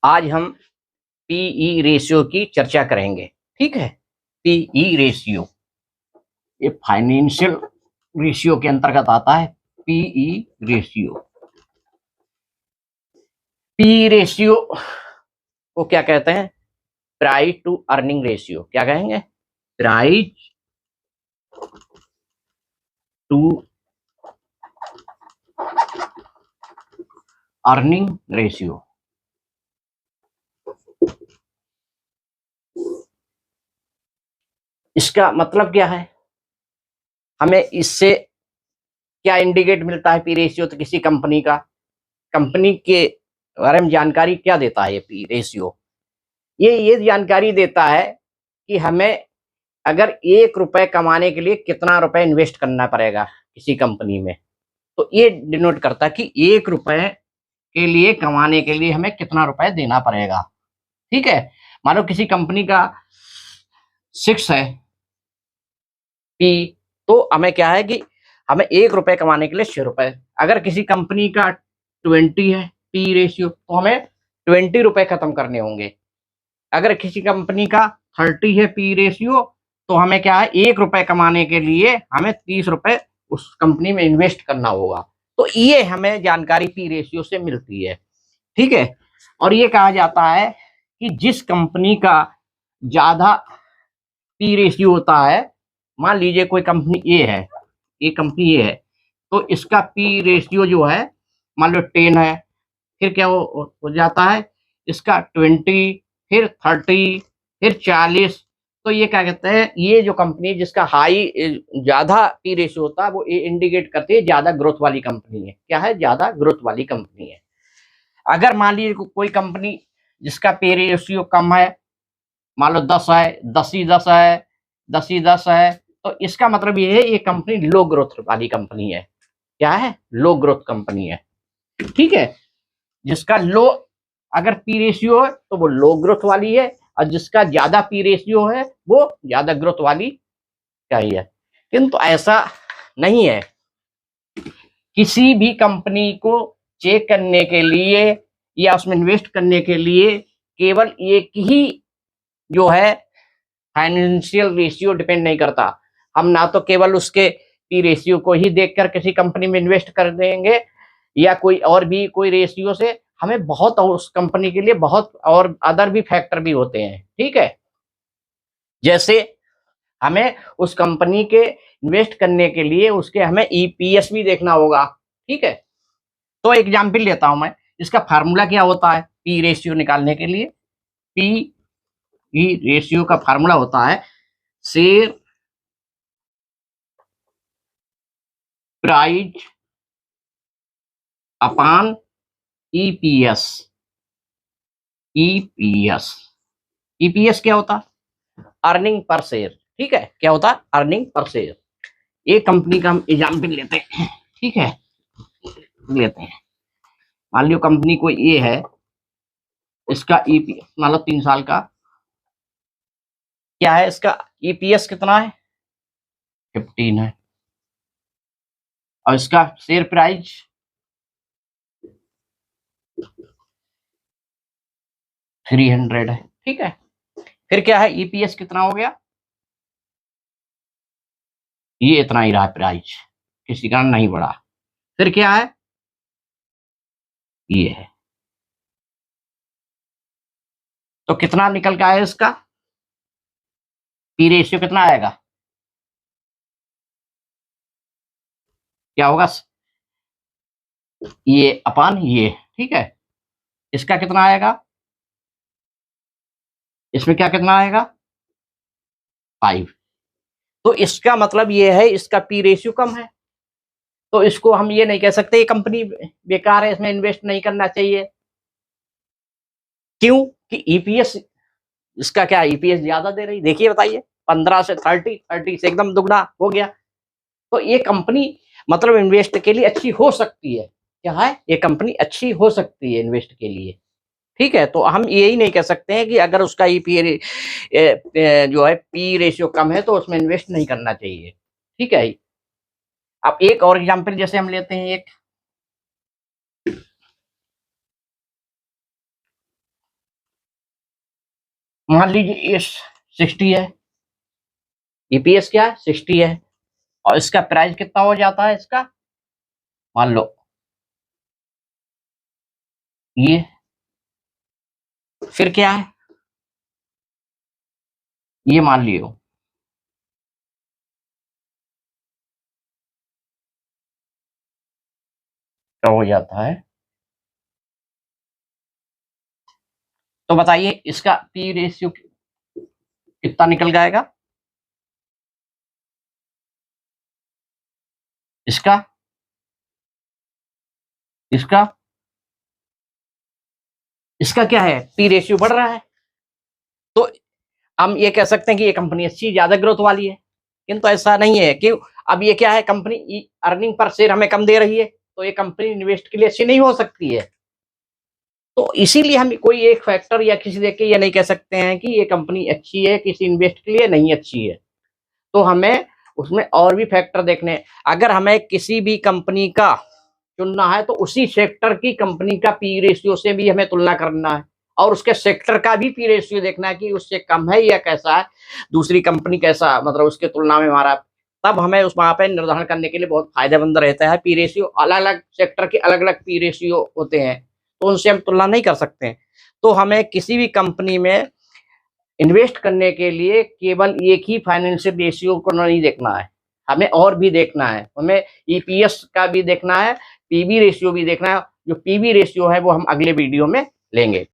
आज हम PE ratio की चर्चा करेंगे। ठीक है, पीई रेशियो ये फाइनेंशियल रेशियो के अंतर्गत आता है। पीई रेशियो, पी रेशियो को क्या कहते हैं? Price to earning ratio. क्या कहेंगे? Price to earning ratio. इसका मतलब क्या है? हमें इससे क्या इंडिकेट मिलता है? पी रेशियो तो किसी कंपनी का, कंपनी के बारे में जानकारी क्या देता है ये पी रेशियो? ये जानकारी देता है कि हमें अगर 1 रुपए कमाने के लिए कितना रुपए इन्वेस्ट करना पड़ेगा किसी कंपनी में। तो ये डिनोट करता है कि 1 रुपए के लिए कमाने के लिए हमें कितना रुपए देना पड़ेगा। ठीक है, मान लो किसी कंपनी का 6 है पी, तो हमें क्या है कि हमें 1 रुपए कमाने के लिए 6 रुपए। अगर किसी कंपनी का 20 है पी रेशियो, तो हमें 20 रुपए खत्म करने होंगे। अगर किसी कंपनी का 30 है पी रेशियो, तो हमें क्या है, 1 रुपए कमाने के लिए हमें 30 रुपए उस कंपनी में इन्वेस्ट करना होगा। तो ये हमें जानकारी पी रेशियो से मिलती है। ठीक है, और ये कहा जाता है कि जिस कंपनी का ज्यादा पी रेशियो होता है, मान लीजिए कोई कंपनी ए है, ये कंपनी ए है, तो इसका पी रेशियो जो है मान लो 10 है, फिर क्या हो जाता है इसका 20, फिर 30, फिर 40। तो ये क्या कहते हैं, ये जो कंपनी जिसका हाई ज्यादा पी रेशियो होता है, वो ये इंडिकेट करती है ज्यादा ग्रोथ वाली कंपनी है। क्या है? ज्यादा ग्रोथ वाली कंपनी है। अगर मान लीजिए कोई कंपनी जिसका पे रेशियो कम है, मान लो 10 है, 10 ही 10 है, 10 ही 10 है, तो इसका मतलब ये है ये कंपनी लो ग्रोथ वाली कंपनी है। क्या है? लो ग्रोथ कंपनी है। ठीक है, जिसका लो अगर पी रेशियो है तो वो लो ग्रोथ वाली है, और जिसका ज्यादा पी रेशियो है वो ज्यादा ग्रोथ वाली चाहिए। किंतु ऐसा नहीं है। किसी भी कंपनी को चेक करने के लिए या उसमें इन्वेस्ट करने के लिए केवल एक ही जो है फाइनेंशियल रेशियो डिपेंड नहीं करता। हम ना तो केवल उसके पी रेशियो को ही देखकर किसी कंपनी में इन्वेस्ट कर देंगे, या कोई और भी कोई रेशियो से। हमें बहुत और उस कंपनी के लिए बहुत और अदर भी फैक्टर भी होते हैं। ठीक है, जैसे हमें उस कंपनी के इन्वेस्ट करने के लिए उसके हमें ईपीएस भी देखना होगा। ठीक है, तो एग्जाम्पल लेता हूं मैं। इसका फार्मूला क्या होता है पी रेशियो निकालने के लिए? पी ई रेशियो का फार्मूला होता है शेयर प्राइस अपान ईपीएस। ईपीएस, ईपीएस क्या होता है? Earning per share. ठीक है, क्या होता है? Earning per share. एक कंपनी का हम एग्जाम्पल लेते हैं। ठीक है, लेते हैं, मान लो कंपनी कोई ये है, इसका ईपीएस मान लो 3 साल का क्या है, इसका ईपीएस कितना है? 15 है, और इसका शेयर प्राइस 300 है। ठीक है, फिर क्या है, ईपीएस कितना हो गया? ये इतना ही रहा प्राइस, किसी कारण नहीं बढ़ा। फिर क्या है? ये है, तो कितना निकल के आया इसका पी रेशियो? कितना आएगा? क्या होगा? ये अपान ये। ठीक है, इसका कितना आएगा? इसमें क्या कितना आएगा? 5। तो इसका मतलब ये है इसका पी रेशियो कम है। तो इसको हम ये नहीं कह सकते ये कंपनी बेकार है, इसमें इन्वेस्ट नहीं करना चाहिए। क्यों? कि ईपीएस इसका क्या, ईपीएस ज्यादा दे रही, देखिए बताइए, 15 से 30, 30 से एकदम दुगना हो गया। तो ये कंपनी मतलब इन्वेस्ट के लिए अच्छी हो सकती है। क्या है? ये कंपनी अच्छी हो सकती है इन्वेस्ट के लिए। ठीक है, तो हम यही नहीं कह सकते हैं कि अगर उसका ईपी जो है पी रेशियो कम है तो उसमें इन्वेस्ट नहीं करना चाहिए। ठीक है, अब एक और एग्जांपल जैसे हम लेते हैं, एक मान लीजिए ये 60 है, ईपीएस क्या है 60 है, और इसका प्राइस कितना हो जाता है इसका, मान लो ये, फिर क्या है ये मान लियो, क्या हो जाता है, तो बताइए इसका पी रेशियो कितना निकल जाएगा, इसका इसका इसका क्या है, पी रेशियो बढ़ रहा है, तो हम ये कह सकते हैं कि ये कंपनी अच्छी ज्यादा ग्रोथ वाली है, किंतु ऐसा नहीं है कि अब ये क्या है, कंपनी अर्निंग पर शेयर हमें कम दे रही है, तो ये कंपनी इन्वेस्ट के लिए अच्छी नहीं हो सकती है। तो इसीलिए हम कोई एक फैक्टर या किसी देख के ये नहीं कह सकते हैं कि ये कंपनी अच्छी है, किसी इन्वेस्ट के लिए नहीं अच्छी है। तो हमें उसमें और भी फैक्टर देखने हैं। अगर हमें किसी भी कंपनी का चुनना है तो उसी सेक्टर की कंपनी का पी रेशियो से भी हमें तुलना करना है, और उसके सेक्टर का भी पी रेशियो देखना है कि उससे कम है या कैसा है, दूसरी कंपनी कैसा, मतलब उसके तुलना में हमारा, तब हमें उस वहां पे निर्धारण करने के लिए बहुत फायदेमंद रहता है। पी रेशियो अलग अलग सेक्टर के अलग अलग पी रेशियो होते हैं, तो उनसे हम तुलना नहीं कर सकते हैं। तो हमें किसी भी कंपनी में इन्वेस्ट करने के लिए केवल एक ही फाइनेंशियल रेशियो को नहीं देखना है, हमें और भी देखना है। हमें ईपीएस का भी देखना है, पीबी रेशियो भी देखना है। जो पीबी रेशियो है वो हम अगले वीडियो में लेंगे।